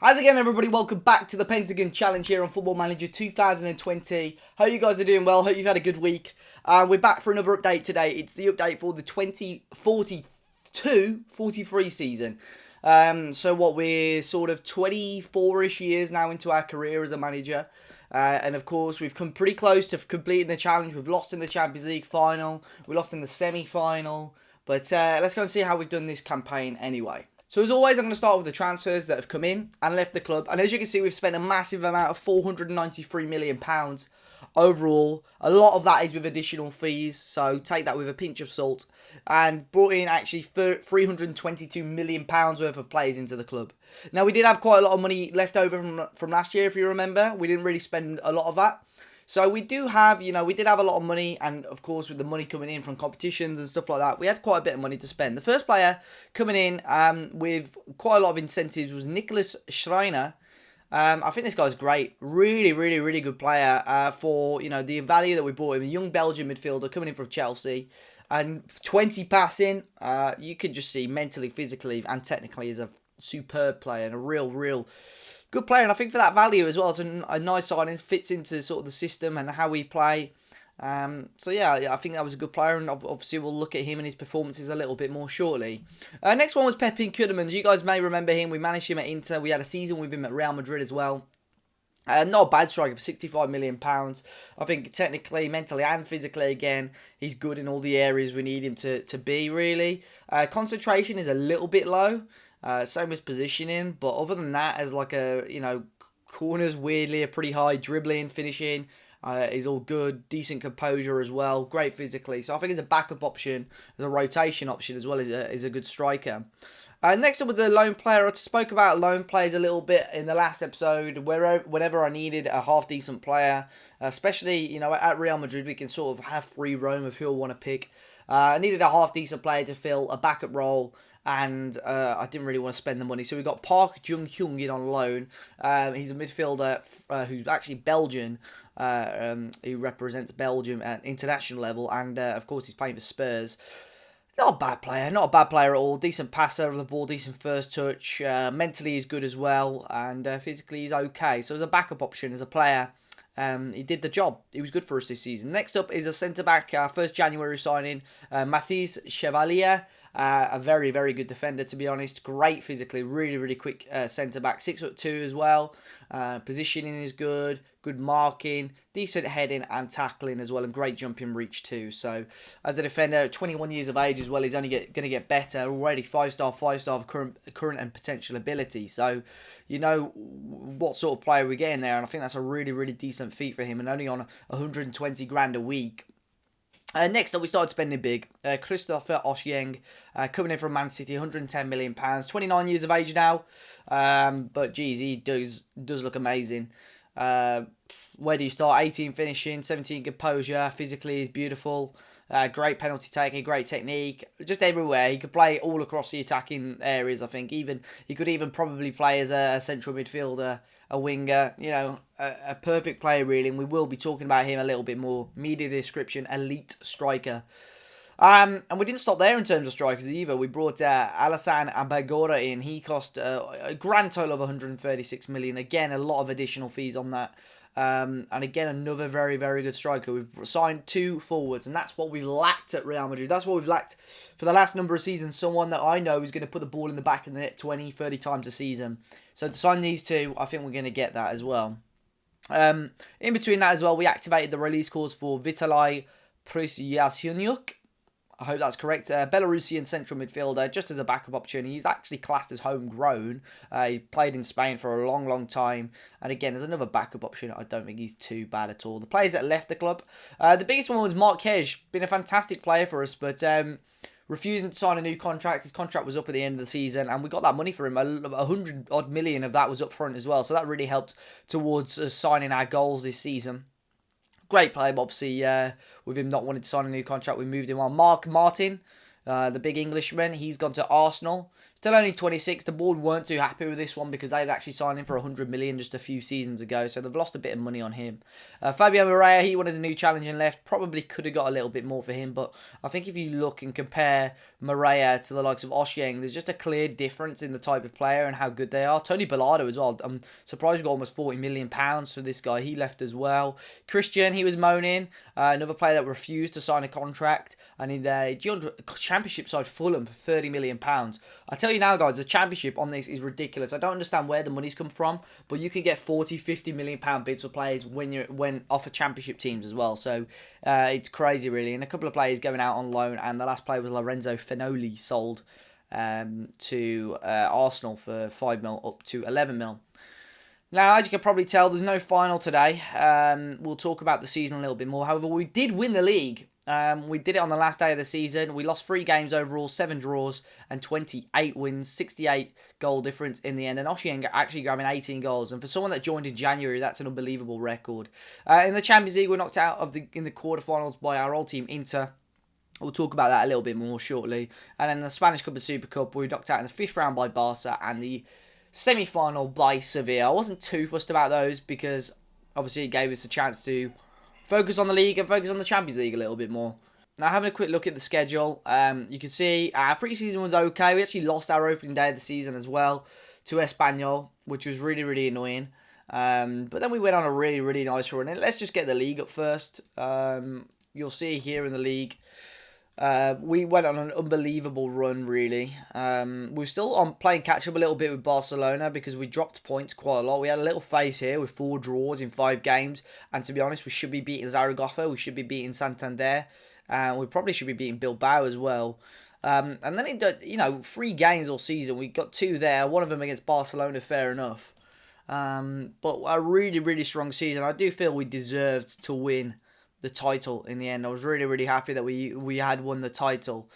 How's it going, everybody? Welcome back to the Pentagon Challenge here on Football Manager 2020. Hope you guys are doing well. Hope you've had a good week. We're back for another update today. It's the update for the 2042-43 season. So what, we're sort of 24-ish years now into our career as a manager. And of course, we've come pretty close to completing the challenge. We've lost in the Champions League final. We lost in the semi-final. But let's go and see how we've done this campaign anyway. So as always, I'm going to start with the transfers that have come in and left the club. And as you can see, we've spent a massive amount of £493 million overall. A lot of that is with additional fees, so take that with a pinch of salt. And brought in actually £322 million worth of players into the club. Now, we did have quite a lot of money left over from last year, if you remember. We didn't really spend a lot of that. So we do have, we did have a lot of money, and of course with the money coming in from competitions and stuff like that, we had quite a bit of money to spend. The first player coming in with quite a lot of incentives was Nicholas Schreiner. I think this guy's great. Really, really, really good player for, the value that we bought him. A young Belgian midfielder coming in from Chelsea. And 20 passing, you can just see mentally, physically and technically is a superb player and a real good player. And I think for that value as well, it's a nice signing, fits into sort of the system and how we play. So yeah, I think that was a good player, and obviously we'll look at him and his performances a little bit more shortly. Next one was Pepin Kudemans. You guys may remember him. We managed him at Inter. We had a season with him at Real Madrid as well. Not a bad striker for £65 million. I think technically, mentally and physically, again, he's good in all the areas we need him to be, really. Concentration is a little bit low. Same as positioning. But other than that, as like corners, weirdly, are pretty high. Dribbling, finishing is all good. Decent composure as well. Great physically. So I think it's a backup option, as a rotation option as well as a good striker. Next up was a loan player. I spoke about loan players a little bit in the last episode. Whenever I needed a half-decent player, especially, at Real Madrid, we can sort of have free roam of who I want to pick. I needed a half-decent player to fill a backup role, and I didn't really want to spend the money. So we got Park Jung-hyung in on loan. He's a midfielder who's actually Belgian. He represents Belgium at international level, and of course he's playing for Spurs. Not a bad player at all. Decent passer of the ball, decent first touch. Mentally he's good as well, and physically he's okay. So as a backup option, as a player, he did the job. He was good for us this season. Next up is a centre-back, 1st January signing, Mathis Chevalier. A very, very good defender, to be honest. Great physically, really, really quick centre-back. 6'2" as well. Positioning is good. Good marking. Decent heading and tackling as well. And great jumping reach too. So, as a defender, 21 years of age as well, he's only going to get better. Already 5-star of current and potential ability. So, you know what sort of player we're getting there. And I think that's a really, really decent feat for him. And only on 120 grand a week. Next up, we started spending big. Christopher Osheng, coming in from Man City, £110 million, 29 years of age now. But geez, he does look amazing. Where do you start? 18 finishing, 17 composure. Physically, he's beautiful. Great penalty taking, great technique. Just everywhere. He could play all across the attacking areas, I think. He could even probably play as a central midfielder, a winger. A perfect player, really. And we will be talking about him a little bit more. Media description, elite striker. And we didn't stop there in terms of strikers either. We brought Alassane Abagora in. He cost a grand total of 136 million. Again, a lot of additional fees on that. And again, another very, very good striker. We've signed 2 forwards, and that's what we've lacked at Real Madrid. That's what we've lacked for the last number of seasons. Someone that I know is going to put the ball in the back of the net 20, 30 times a season. So to sign these 2, I think we're going to get that as well. In between that as well, we activated the release clause for Vitaly Prysyasynyuk. I hope that's correct. Belarusian central midfielder, just as a backup option. He's actually classed as homegrown. He played in Spain for a long, long time. And again, as another backup option, I don't think he's too bad at all. The players that left the club, the biggest one was Mark Hej. Been a fantastic player for us, but refusing to sign a new contract. His contract was up at the end of the season, and we got that money for him. 100 odd million of that was up front as well. So that really helped towards us signing our goals this season. Great player, but obviously, with him not wanting to sign a new contract, we moved him on. Mark Martin, the big Englishman, he's gone to Arsenal. Still only 26. The board weren't too happy with this one because they'd actually signed him for 100 million just a few seasons ago, so they've lost a bit of money on him. Fabio Moreira, he wanted a new challenge and left. Probably could have got a little bit more for him, but I think if you look and compare Maria to the likes of Oshieng, there's just a clear difference in the type of player and how good they are. Tony Bellado as well. I'm surprised we got almost £40 million for this guy. He left as well. Christian, he was moaning. Another player that refused to sign a contract. And he joined a championship side Fulham for £30 million. I tell you now, guys, the championship on this is ridiculous. I don't understand where the money's come from, but you can get £40-50 million bids for players when off of championship teams as well. So it's crazy, really. And a couple of players going out on loan, and the last player was Lorenzo Fenoli, sold to Arsenal for 5 mil up to 11 mil. Now, as you can probably tell, there's no final today. We'll talk about the season a little bit more. However, we did win the league. We did it on the last day of the season. We lost 3 games overall, 7 draws, and 28 wins, 68 goal difference in the end. And Oshieng actually grabbing 18 goals. And for someone that joined in January, that's an unbelievable record. In the Champions League, we're knocked out in the quarterfinals by our old team, Inter. We'll talk about that a little bit more shortly. And then the Spanish Cup and Super Cup, we were knocked out in the 5th round by Barca and the semi-final by Sevilla. I wasn't too fussed about those because obviously it gave us a chance to focus on the league and focus on the Champions League a little bit more. Now, having a quick look at the schedule, you can see our pre-season was okay. We actually lost our opening day of the season as well to Espanyol, which was really, really annoying. But then we went on a really, really nice run. And let's just get the league up first. You'll see here in the league, we went on an unbelievable run, really. We're still on playing catch-up a little bit with Barcelona because we dropped points quite a lot. We had a little phase here with 4 draws in 5 games. And to be honest, we should be beating Zaragoza. We should be beating Santander. We probably should be beating Bilbao as well. And then, 3 games all season. We got 2 there. One of them against Barcelona, fair enough. But a really, really strong season. I do feel we deserved to win the title in the end. I was really, really happy that we had won the title.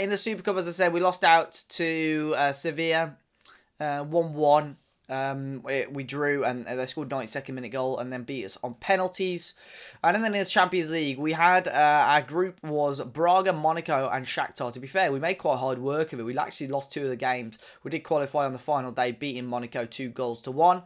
In the Super Cup, as I said, we lost out to Sevilla 1-1. We drew and they scored 92nd minute goal and then beat us on penalties. And then in the Champions League, we had our group was Braga, Monaco and Shakhtar. To be fair, we made quite hard work of it. We actually lost 2 of the games. We did qualify on the final day, beating Monaco 2-1.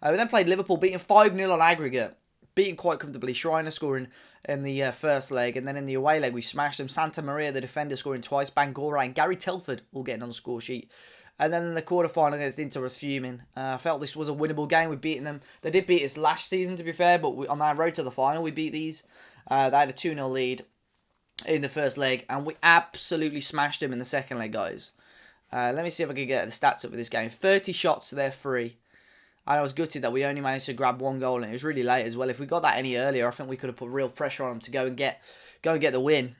We then played Liverpool, beating 5-0 on aggregate. Beating quite comfortably. Schreiner scoring in the first leg. And then in the away leg, we smashed them. Santa Maria, the defender, scoring twice. Bangura and Gary Telford all getting on the score sheet. And then in the quarterfinal against Inter, was fuming. I felt this was a winnable game. We've beaten them. They did beat us last season, to be fair. But on our road to the final, we beat these. They had a 2-0 lead in the first leg. And we absolutely smashed them in the second leg, guys. Let me see if I can get the stats up for this game. 30 shots to their 3. And I was gutted that we only managed to grab 1 goal, and it was really late as well. If we got that any earlier, I think we could have put real pressure on them to go and get the win.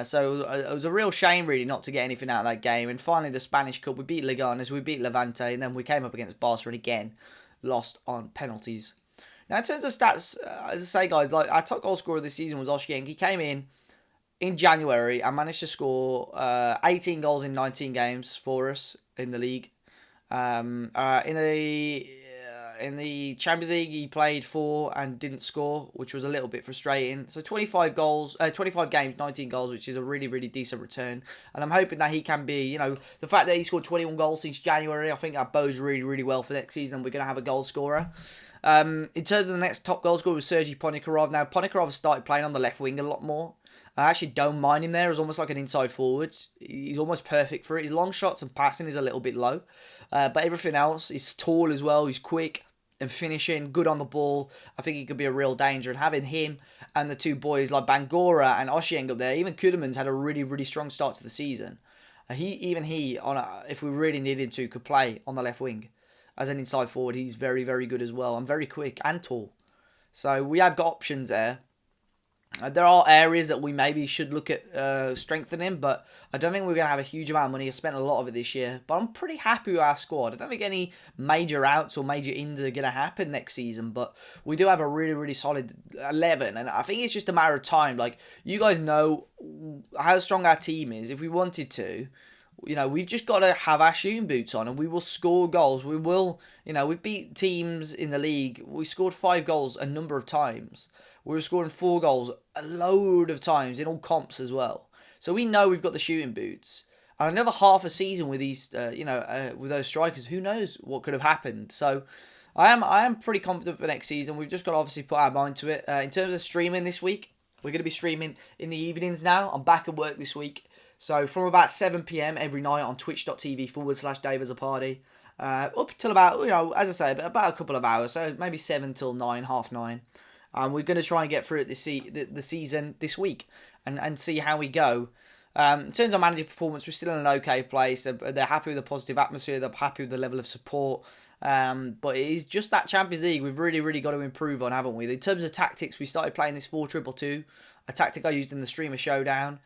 So it was a real shame, really, not to get anything out of that game. And finally, the Spanish Cup, we beat Leganes, we beat Levante, and then we came up against Barca and again lost on penalties. Now, in terms of stats, as I say, guys, like our top goal scorer this season was Oshieng. He came in January and managed to score 18 goals in 19 games for us in the league. In the Champions League, he played 4 and didn't score, which was a little bit frustrating. So 25 games, 19 goals, which is a really, really decent return. And I'm hoping that he can be, the fact that he scored 21 goals since January, I think that bodes really, really well for next season. And we're going to have a goal scorer. In terms of the next top goal scorer was Sergei Ponikarov. Now, Ponikarov started playing on the left wing a lot more. I actually don't mind him there. He's almost like an inside forward. He's almost perfect for it. His long shots and passing is a little bit low. But everything else, he's tall as well. He's quick and finishing, good on the ball. I think he could be a real danger. And having him and the 2 boys like Bangura and Oshieng up there, even Kudemans had a really, really strong start to the season. If we really needed to, could play on the left wing as an inside forward. He's very, very good as well and very quick and tall. So we have got options there. There are areas that we maybe should look at strengthening, but I don't think we're going to have a huge amount of money. I spent a lot of it this year, but I'm pretty happy with our squad. I don't think any major outs or major ins are going to happen next season, but we do have a really, really solid 11, and I think it's just a matter of time. Like, you guys know how strong our team is. If we wanted to, we've just got to have our shooting boots on and we will score goals. We will, we beat teams in the league. We scored 5 goals a number of times. We were scoring 4 goals a load of times in all comps as well. So we know we've got the shooting boots. And another half a season with these, with those strikers, who knows what could have happened. So I am pretty confident for next season. We've just got to obviously put our mind to it. In terms of streaming this week, we're going to be streaming in the evenings now. I'm back at work this week. So from about 7 p.m. every night on twitch.tv/Dave as a party, up until about, as I say, about a couple of hours, so maybe 7 till 9, half 9. We're going to try and get through it the season this week and see how we go. In terms of manager performance, we're still in an okay place. They're happy with the positive atmosphere. They're happy with the level of support. But it is just that Champions League we've really, really got to improve on, haven't we? In terms of tactics, we started playing this 4-2-2, a tactic I used in the Streamer Showdown.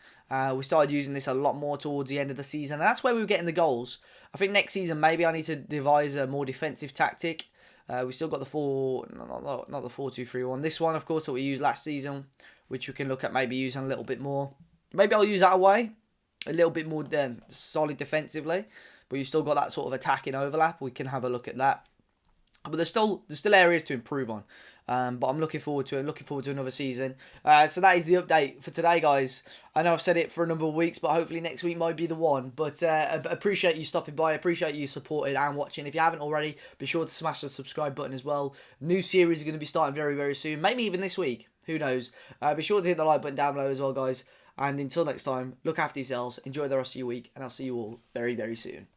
We started using this a lot more towards the end of the season, and that's where we were getting the goals. I think next season maybe I need to devise a more defensive tactic. We still got the not the 4-2-3-1. This one, of course, that we used last season, which we can look at maybe using a little bit more. Maybe I'll use that away, a little bit more solid defensively, but you still got that sort of attacking overlap. We can have a look at that. But there's still areas to improve on. But I'm looking forward to it. Looking forward to another season. So that is the update for today, guys. I know I've said it for a number of weeks, but hopefully next week might be the one. But appreciate you stopping by. Appreciate you supporting and watching. If you haven't already, be sure to smash the subscribe button as well. New series are going to be starting very, very soon. Maybe even this week. Who knows? Be sure to hit the like button down below as well, guys. And until next time, look after yourselves. Enjoy the rest of your week. And I'll see you all very, very soon.